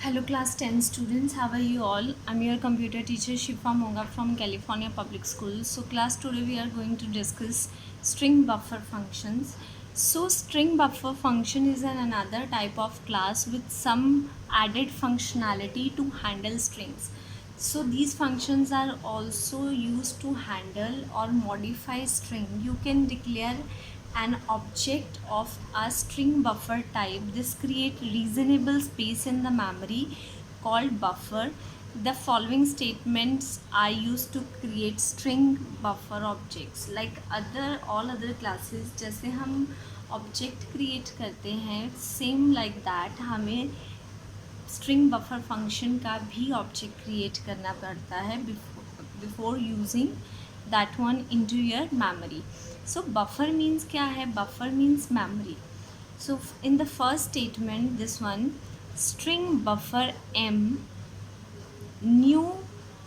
Hello class 10 students, how are you all? I'm your computer teacher Shifa Monga from California Public Schools. So class, today we are going to discuss string buffer functions. So string buffer function is another type of class with some added functionality to handle strings. So these functions are also used to handle or modify string. You can declare an object of a string buffer type. This create reasonable space in the memory called buffer. The following statements are used to create string buffer objects. Like all other classes, जैसे हम object create करते हैं, same like that हमें string buffer function का भी object create करना पड़ता है before using that one into your memory. So buffer means क्या है? Buffer means memory. So in the first statement this one, string buffer m new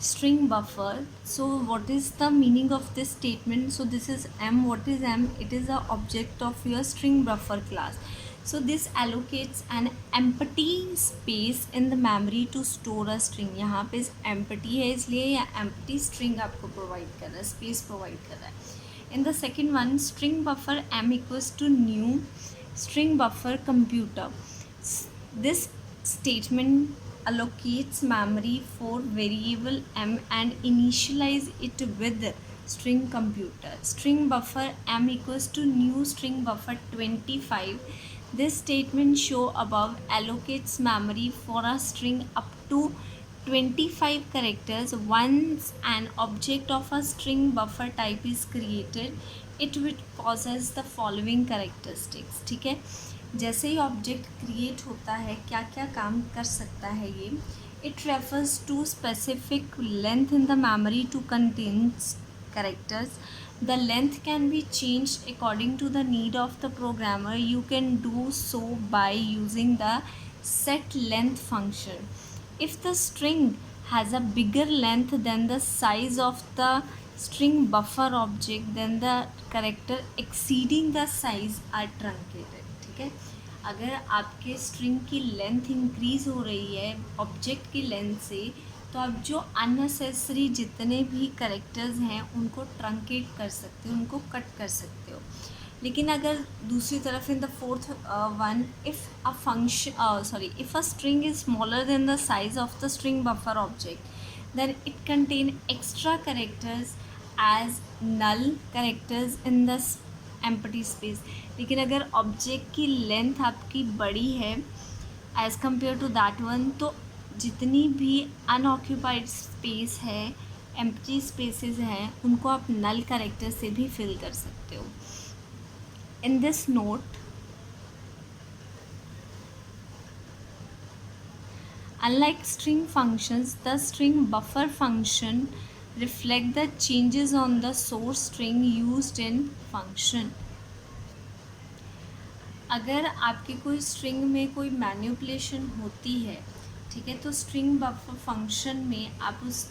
string buffer. So what is the meaning of this statement? So this is m. What is m? It is a object of your string buffer class. So this allocates an empty space in the memory to store a string. यहाँ पे empty है, इसलिए ये empty string आपको provide कर रहा है, space provide कर रहा है. In the second one, string buffer m equals to new string buffer computer. This statement allocates memory for variable m and initialize it with string computer. String buffer m equals to new string buffer 25. This statement show above allocates memory for a string up to 25 characters. Once an object of a string buffer type is created, it will possess the following characteristics. ठीक है, जैसे ही object create होता है क्या क्या काम कर सकता है ये? It refers to specific length in the memory to contain characters. The length can be change according to the need of the programmer. You can do so by using the set length function. If the string has a bigger length than the size of the string buffer object, then the character exceeding the size are truncated. ठीक है, अगर आपके string की length increase हो रही है object की length से, तो आप जो अननेसेसरी जितने भी करेक्टर्स हैं उनको ट्रंकेट कर सकते हो, उनको कट कर सकते हो. लेकिन अगर दूसरी तरफ in the fourth one, if a string is smaller than the size of the string buffer object, then it contain extra characters as null characters in the empty space. लेकिन अगर ऑब्जेक्ट की लेंथ आपकी बड़ी है as compare to that one, तो जितनी भी unoccupied space है, एम्प्टी स्पेसेस हैं, उनको आप नल करेक्टर से भी फिल कर सकते हो. In this note, unlike string functions, the string buffer function reflect the changes on the source string used in function. अगर आपके कोई स्ट्रिंग में कोई मैनिपुलेशन होती है, ठीक है, तो स्ट्रिंग बफर फंक्शन में आप उस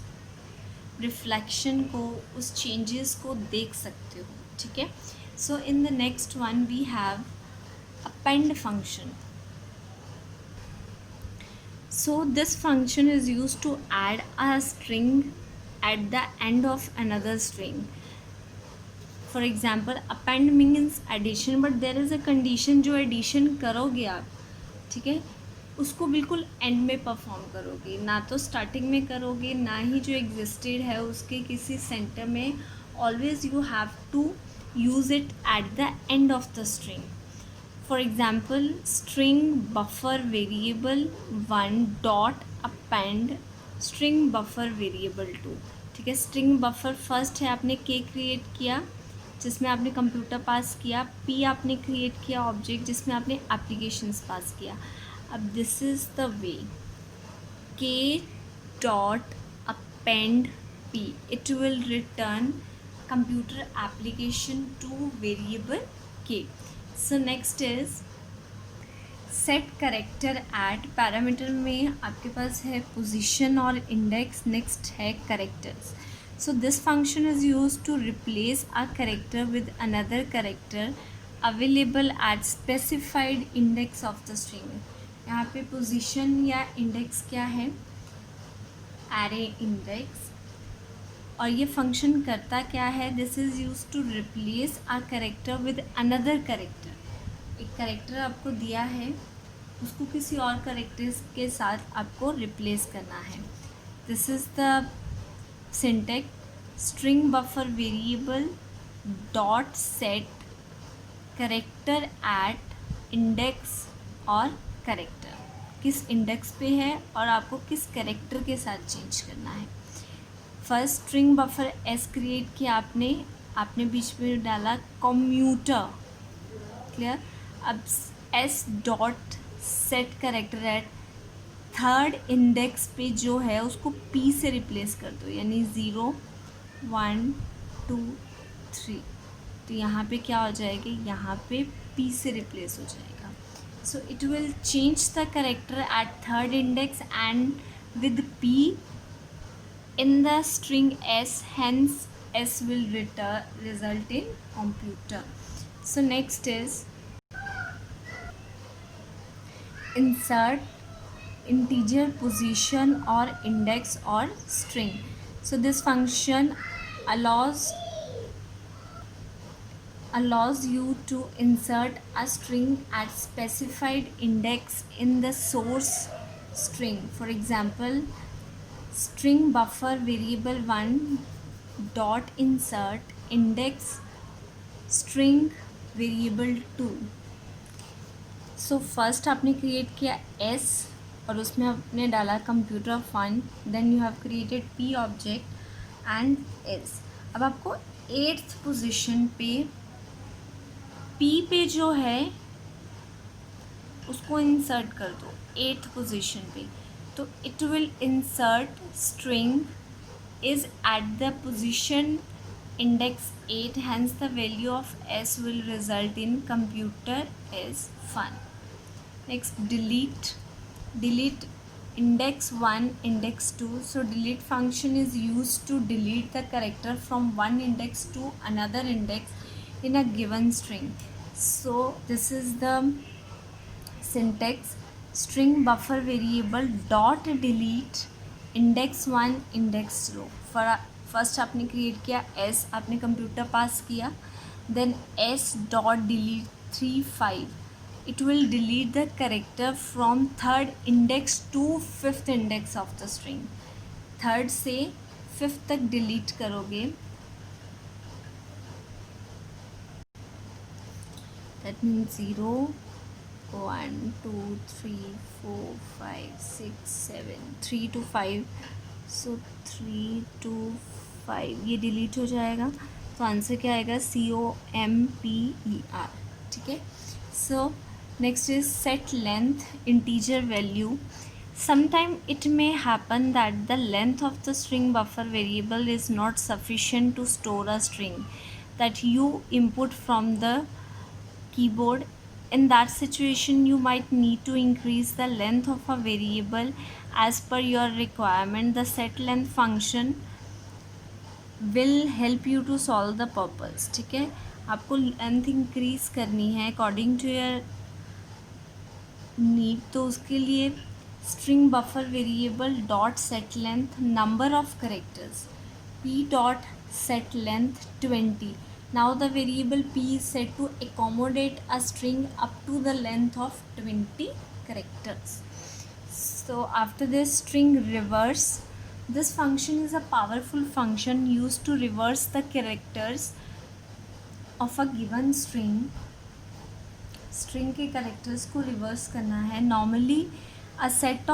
रिफ्लेक्शन को, उस चेंजेस को देख सकते हो. ठीक है. So in the next one we have append function. So this function is used to add a string at the end of another string. For example, append means addition, but there is a condition. जो addition करोगे आप, ठीक है, उसको बिल्कुल and में perform करोगे, ना तो स्टार्टिंग में करोगे, ना ही जो एग्जिस्टेड है उसके किसी सेंटर में. Always you have to use it at the end of the string. For example, string buffer variable 1 dot append string buffer variable 2. ठीक है, string buffer फर्स्ट है, आपने k क्रिएट किया जिसमें आपने कंप्यूटर पास किया, p आपने क्रिएट किया ऑब्जेक्ट जिसमें आपने एप्लीकेशंस पास किया. अब this is the way, k dot append p, it will return computer application to variable k. So next is set character at. Parameter में आपके पास है position और index, next है characters. So this function is used to replace a character with another character available at specified index of the string. यहाँ पे position या index क्या है, एरे इंडेक्स, और ये फंक्शन करता क्या है, this is use to replace a character with another character. एक करेक्टर आपको दिया है, उसको किसी और करेक्टर्स के साथ आपको रिप्लेस करना है। This is the syntax, string buffer variable dot set character eight index और करेक्टर, किस इंडेक्स पे है और आपको किस करेक्टर के साथ चेंज करना है। First string buffer S create किया आपने बीच में डाला कम्यूटर, क्लियर। अब S dot set character eight third index पे जो है उसको पी से रिप्लेस कर दो, यानी 0 1 2 3, तो यहाँ पे क्या हो जाएगा, यहाँ पे पी से रिप्लेस हो जाएगा। So it will change the character eight third index and with P in the string s, hence s will result in computer. So next is insert integer position or index or string. So this function allows you to insert a string at specified index in the source string. For example, string buffer variable 1 dot insert index string variable 2. So first आपने create किया s और उसमें आपने डाला computer fun, then you have created p object and s। अब आपको 8th position पे p पे जो है उसको इंसर्ट कर दो 8th पोजीशन पे, तो it will insert string is at the position index 8, hence the value of s will result in computer is fun. Next, delete index 1 index 2. So delete function is used to delete the character from one index to another index in a given string. So this is the syntax, string buffer variable dot delete index 1 index 2. for first आपने create किया s, आपने computer pass किया, then s dot delete 3 5, it will delete the character from third index to fifth index of the string. Third से fifth तक delete करोगे, that means 0 1 2 3 4 5 6 7 3 to 5, so 3 to 5 ये delete हो जाएगा, तो आंसर क्या आएगा, COMPER, ठीक है। So next is set length integer value. sometime it may happen that the length of the string buffer variable is not sufficient to store a string that you input from the keyboard. In that situation, you might need to increase the length of a variable as per your requirement. The setLength function will help you to solve the purpose. ठीक है, आपको length increase करनी है according to your need, तो उसके लिए string buffer variable dot set length number of characters p dot set length 20. Now the variable p is set to accommodate a string up to the length of 20 characters. So after this, string reverse. This function is a powerful function used to reverse the characters of a given string. String के characters को reverse करना है. Normally a set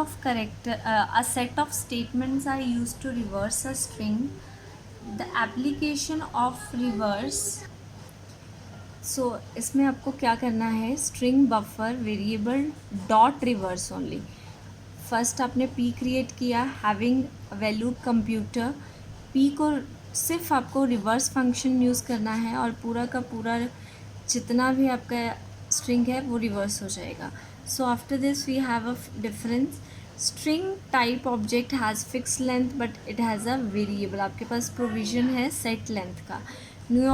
of statements are used to reverse a string. The application of reverse, so इसमें आपको क्या करना है, string buffer variable dot reverse only. First आपने p क्रिएट किया हैविंग वैल्यू कंप्यूटर, p को सिर्फ आपको रिवर्स फंक्शन यूज़ करना है और पूरा का पूरा जितना भी आपका स्ट्रिंग है वो रिवर्स हो जाएगा। So after this we have a difference, string type object has fix length but it has a variable, आपके पास प्रोविजन है सेट लेंथ का। New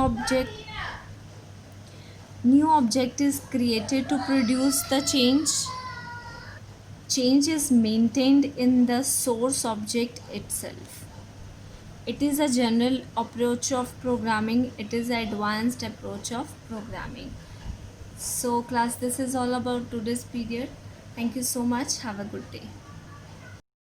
object is created to produce the change change is maintained in the source object itself. It is a general approach of programming. It is an advanced approach of programming. So class, this is all about today's period. Thank you so much. Have a good day.